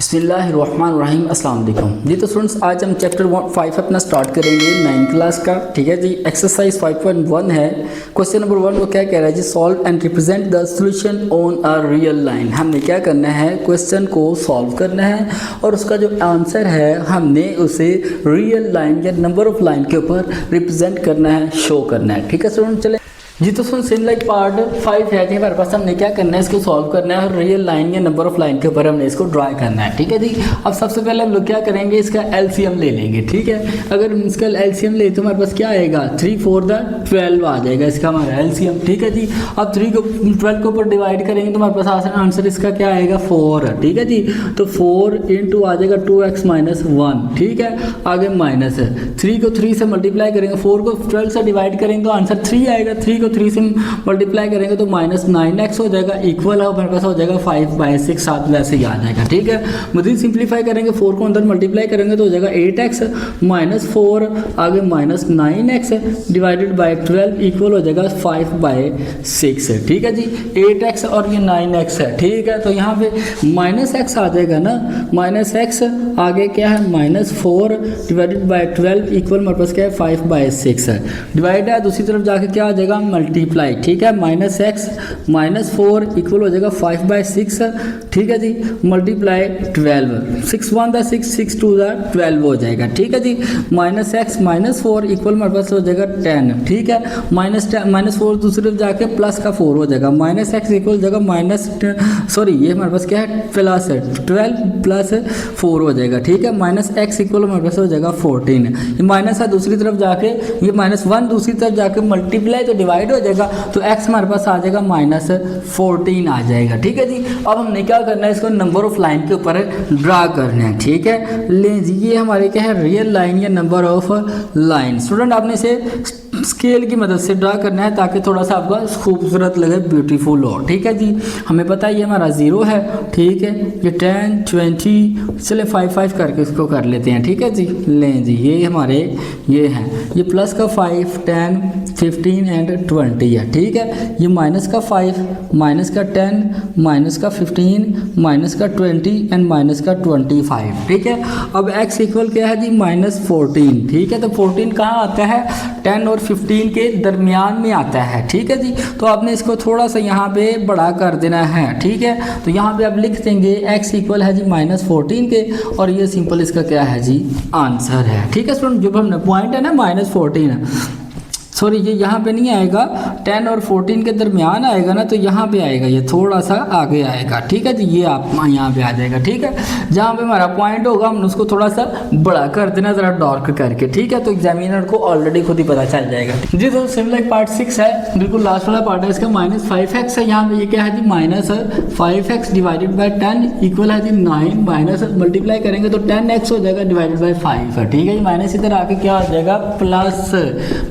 बिस्मिल्लाहिर्रहमानिर्रहीम अस्सलाम वालेकुम जी। तो स्टूडेंट्स आज हम चैप्टर 5 अपना स्टार्ट करेंगे 9th क्लास का। ठीक है जी। एक्सरसाइज 5.1 है। क्वेश्चन नंबर 1 वो क्या कह रहा है जी, solve and represent the solution on a real line. हमने क्या करना है, क्वेश्चन को सॉल्व करना है और उसका जो आंसर है हमने उसे रियल लाइन या नंबर ऑफ लाइन के ऊपर रिप्रेजेंट करना है, शो करना है। ठीक है स्टूडेंट, चले जी। तो सुन सेम लाइक पार्ट 5 है कि हमारे पास हमने क्या करना है, इसको सॉल्व करना है और रियल लाइन या नंबर ऑफ लाइन के ऊपर हमने इसको ड्रा करना है। ठीक है जी। अब सबसे पहले हम लोग क्या करेंगे, इसका एलसीएम ले लेंगे। ठीक है, अगर इसका एलसीएम ले तो हमारे पास क्या आएगा, 3 4 12 आ जाएगा इसका हमारा एलसीएम। ठीक है जी। अब 3 को 12 के ऊपर डिवाइड करेंगे तो हमारे पास आंसर इसका क्या आएगा, 4। ठीक है जी। तो 4 इंटू आ जाएगा 2x माइनस 1। ठीक है, आगे माइनस है, 3 को 3 से मल्टीप्लाई करेंगे, 4 को 12 से डिवाइड करेंगे तो आंसर 3 आएगा। 3 को 3 से मल्टीप्लाई करेंगे तो माइनस 9x हो जाएगा, इक्वल है हमारे पास हो जाएगा 5/6, साथ वैसे ही आ जाएगा। ठीक है, मजीद सिंप्लीफाई करेंगे, 4 को अंदर मल्टीप्लाई करेंगे तो हो जाएगा 8x माइनस 4, आगे minus 9x divided by 12 equal हो जाएगा 5/6 है। ठीक है जी। 8x और ये 9x है। ठीक है, तो यहाँ पे माइनस x आ जाएगा ना, माइनस x आगे क्या है, माइनस 4 डिवाइडेड बाय 12 इक्वल हमारे पास क्या है, 5/6 है। डिवाइड है, दूसरी तरफ जाके क्या आ जाएगा, मल्टीप्लाई। ठीक है, माइनस x माइनस 4 इक्वल हो जाएगा 5/6। ठीक है जी, मल्टीप्लाई 12, 6 1 6 6 2 12 हो जाएगा। ठीक है जी। माइनस x माइनस 4 इक्वल हमारे पास हो जाएगा 10। ठीक है, माइनस 4 दूसरी तरफ जाके प्लस का 4 हो जाएगा, माइनस x इक्वल हो जाएगा माइनस ये हमारे पास क्या है, प्लस है 12 प्लस 4 हो जाएगा। ठीक है, माइनस x इक्वल हमारे पास हो जाएगा 14। ये माइनस है, दूसरी तरफ जाके ये माइनस 1 दूसरी तरफ जाके मल्टीप्लाई तो डिवाइड हो जाएगा, तो x हमारे पास आ जाएगा माइनस 14 आ जाएगा। ठीक है जी। अब हमने क्या करना है, इसको नंबर ऑफ लाइन के ऊपर ड्रा करना है। ठीक है, ले जी, ये हमारे क्या है, रियल लाइन या नंबर ऑफ लाइन। स्टूडेंट आपने इसे स्केल की मदद से ड्रा करना है ताकि थोड़ा सा आपका खूबसूरत लगे, ब्यूटीफुल हो। ठीक है जी। हमें पता है ये हमारा 0 है। ठीक है, ये 10 20 चले 5 करके इसको कर लेते हैं। ठीक है जी। लें जी, ये हमारे ये हैं, ये प्लस का 5 10 15 एंड 20 है। ठीक है, ये माइनस का 5 माइनस का 10 माइनस का 15 माइनस का 20 एंड माइनस का 25। ठीक है, अब x इक्वल क्या है जी, माइनस 14। ठीक है, तो 14 कहाँ आता है, 10 और 15 के दरमियान में आता है। ठीक है जी। तो आपने इसको थोड़ा सा यहाँ पे बड़ा कर देना है। ठीक है, तो यहाँ पे आप लिख देंगे x इक्वल है जी माइनस 14 के, और ये सिंपल इसका क्या है जी, आंसर है। ठीक है स्टूडेंट, जो हमने पॉइंट है ना माइनस 14 है, सॉरी ये यहाँ पे नहीं आएगा, 10 और 14 के दरमियान आएगा ना, तो यहाँ पे आएगा, ये थोड़ा सा आगे आएगा। ठीक है जी, ये आप यहाँ पे आ जाएगा। ठीक है, जहाँ पे हमारा पॉइंट होगा हम उसको थोड़ा सा बड़ा कर देना, ज़रा डार्क करके। ठीक है, तो एग्जामिनर को ऑलरेडी खुद ही पता चल जाएगा जी। तो सिमिलर पार्ट 6 है, बिल्कुल लास्ट वाला पार्ट है इसका, माइनस 5x है। यहाँ पे ये क्या है जी, minus 5x divided by 10 equal है जी 9, माइनस मल्टीप्लाई करेंगे तो 10x हो जाएगा डिवाइडेड बाई 5 है। ठीक है जी, माइनस इधर आके क्या हो जाएगा, प्लस,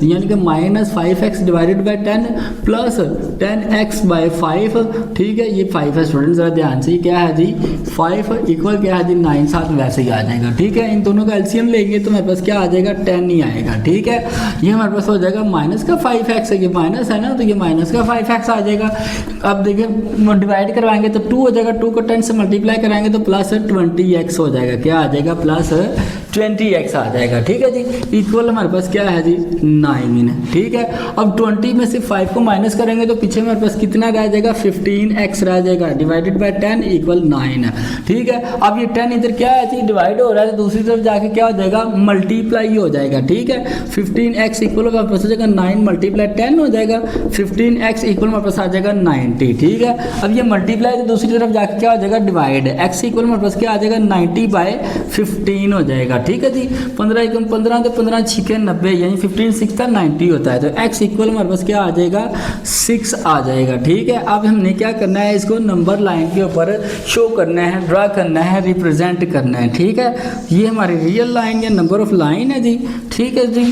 यानी कि minus 5x divided by 10 plus 10x by 5। ठीक है, ये 5 है स्टूडेंट, जरा ध्यान से, क्या है जी 5 इक्वल क्या है जी 9, साथ वैसे ही आ जाएगा। ठीक है, इन दोनों का एलसीएम लेंगे तो हमारे पास क्या आ जाएगा, 10 ही आएगा। ठीक है, ये हमारे पास हो जाएगा माइनस का 5x है, ये माइनस है ना, तो ये माइनस का 5x आ जाएगा। अब देखिए डिवाइड करवाएंगे तो 2 हो जाएगा, 2 को 10 से मल्टीप्लाई कराएंगे तो प्लस 20x हो जाएगा, क्या आ जाएगा, प्लस 20x आ जाएगा। ठीक है जी, इक्वल हमारे पास क्या है जी 9। ठीक है, अब 20 में से 5 को माइनस करेंगे तो पीछे हमारे पास कितना रह जाएगा, 15x रह जाएगा, डिवाइडेड बाय 10 इक्वल 9। ठीक है, अब ये 10 इधर क्या है जी, डिवाइड हो रहा है, तो दूसरी तरफ जाके क्या हो जाएगा, मल्टीप्लाई हो जाएगा। ठीक है, 15x इक्वल हमारे पास हो जाएगा 9 मल्टीप्लाई 10 हो जाएगा, 15x इक्वल हमारे पास आ जाएगा 90। ठीक है, अब ये मल्टीप्लाई तो दूसरी तरफ जाके क्या हो जाएगा, डिवाइड, x इक्वल हमारे पास क्या आ जाएगा, 90/15 हो जाएगा। ठीक है जी, 15 एकम 15 तो 15 छिके 90, यानी 15 6 90 होता है, तो x इक्वल हमारे पास क्या आ जाएगा, 6 आ जाएगा। ठीक है, अब हमने क्या करना है, इसको नंबर लाइन के ऊपर शो करना है, ड्रा करना है, रिप्रेजेंट करना है। ठीक है, ये हमारी रियल लाइन या नंबर ऑफ लाइन है जी। ठीक है जी,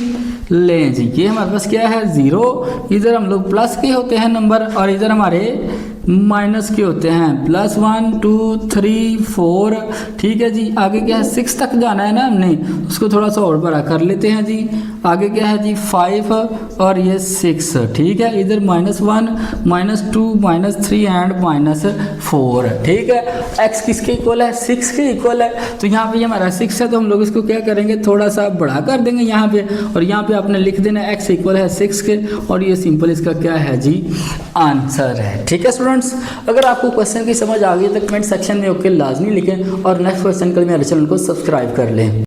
लें जी, ये हमारे पास क्या है 0, इधर हम लोग प्लस के होते हैं नंबर, और इधर हमारे माइनस के होते हैं +1 2 3 4, ठीक है जी। आगे क्या है 6 तक जाना है ना हमने, उसको थोड़ा सा और बड़ा कर लेते हैं जी। आगे क्या है जी 5 और ये 6, ठीक है। इधर -1 -2 -3 एंड -4, ठीक है। x किसके इक्वल है 6 के इक्वल है, तो यहाँ पे हमारा 6 है तो हम लोग इसको क्या करेंगे थोड़ा सा बड़ा कर देंगे यहाँ पे, और यहाँ पे आपने लिख देना x इक्वल है 6 के, और ये सिंपल इसका क्या है जी आंसर है, ठीक है स्टूडेंट्स। अगर आपको क्वेश्चन की समझ आ गई तो कमेंट सेक्शन में ओके लाजमी लिखें, और नेक्स्ट क्वेश्चन के लिए मेरे चैनल को सब्सक्राइब कर लें।